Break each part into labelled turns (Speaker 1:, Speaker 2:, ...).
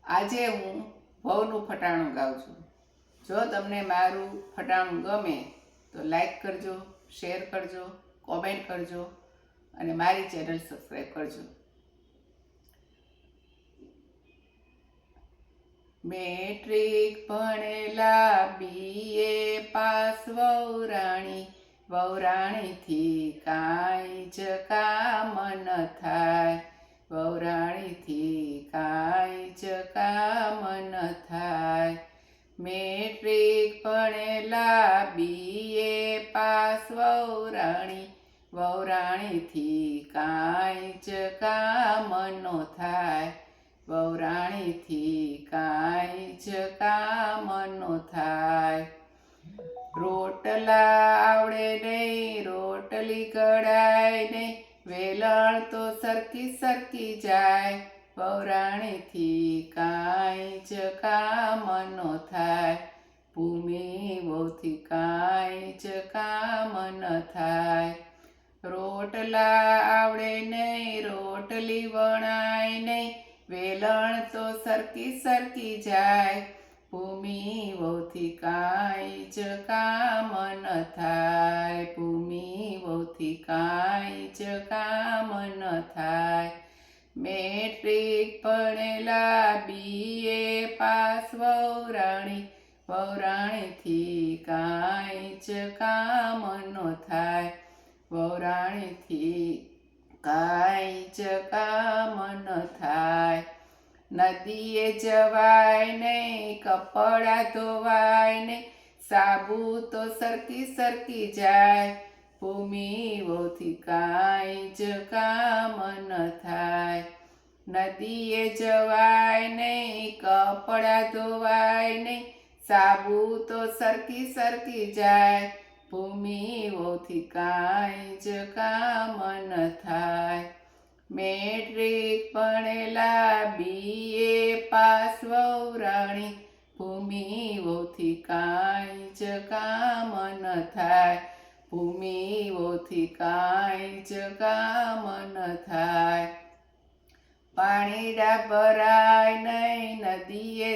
Speaker 1: આજે હું વહુનું ફટાણું ગાઉં છું. જો તમને મારું ફટાણું ગમે તો લાઈક કરજો, શેર કરજો, કોમેન્ટ કરજો અને મારી ચેનલ સબસ્ક્રાઈબ કરજો. મેટ્રિક ભણેલા BA પાસ વહુરાણીથી કાંઈ જ કામ ન થાય. વહુરાણીથી કાંઈ જ કામ ન થાય. મેટ્રિક ભણેલા BA પાસ વહુરાણીથી કાંઈ જ કામ ન થાય. વહુરાણીથી કાંઈ જ કામ ન થાય. રોટલા આવડે નહીં, રોટલી ઘડાય નહીં, વેલણ તો સરકી જાય. વહુરાણીથી કાંઈ જ કામ ન થાય. ભૂમિ વહુથી કાંઈ જ કામ ન થાય. રોટલા આવડે નહીં, રોટલી વણાય નહીં, વેલણ તો સરકી જાય. ભૂમિ વહુથી કાંઈ જ કામ ન થાય. ભૂમિ વહુથી કાંઈ જ કામ ન થાય. મેટ્રિક ભણેલા BA પાસ વહુરાણીથી કાંઈ જ કામ ન થાય. વહુરાણીથી કાંઈ જ કામ ન થાય. નદીએ જવાય નહીં, કપડાં ધોવાય નહીં, સાબુ તો સરકી જાય. ભૂમિ વહુથી કાંઈ જ કામ ન થાય. નદીએ જવાય નહીં, કપડાં ધોવાય નહીં, સાબુ તો સરકી જાય. ભૂમિ વહુથી કાંઈ જ કામ ન થાય. મેટ્રિક ભણેલા BA પાસ ભૂમિ વહુથી કાંઈ જ કામ ન થાય. ભૂમિ વહુથી કાંઈ જ કામ ન થાય. પાણીડા ભરાય નહીં, નદીએ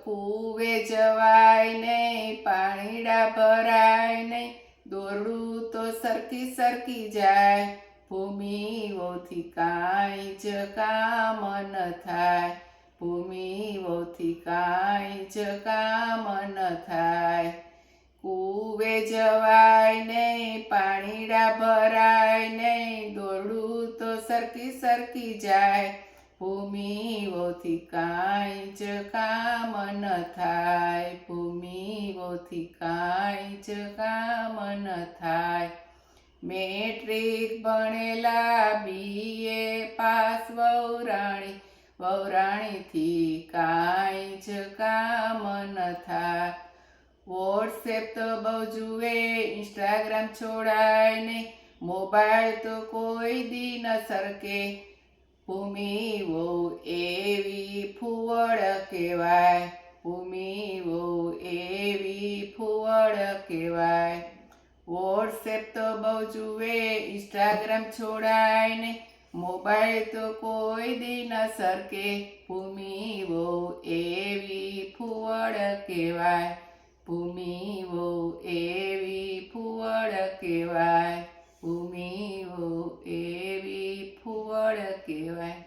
Speaker 1: કૂવે જવાય નહીં, પાણીડા ભરાય નહીં, દોરડું તો સરકી જાય. ભૂમિ વહુથી કાંઈ જ કામ ન થાય. ભૂમિ વહુથી કાંઈ જ કામ ન થાય. કૂવે જવાય નહીં, પાણીડા ભરાય નહીં, દોરડું તો સરકી જાય. ભૂમિ વહુથી કાંઈ જ કામ ન થાય. ભૂમિ વહુથી કાંઈ જ કામ ન થાય. મેટ્રિક ભણેલા BA પાસ વહુરાણીથી કાંઈ જ કામ ન થાય. વોટ્સએપ તો બહુ જુએ, ઇન્સ્ટાગ્રામ છોડાય નહીં, મોબાઈલ તો કોઈ દી ન સરકે. ભૂમિ વહુ એવી ફુવડ કહેવાય. ભૂમિ વહુ એવી ફુવડ કહેવાય. વોટ્સએપ તો બહુ જુએ, ઇન્સ્ટાગ્રામ છોડાય નહીં, મોબાઈલ તો કોઈ દી ન સરકે. ભૂમિ વહુ એવી ફુવડ કહેવાય. ભૂમિ વહુ એવી ફુવડ કહેવાય. ભૂમિ વહુ એવી ફુવડ કહેવાય.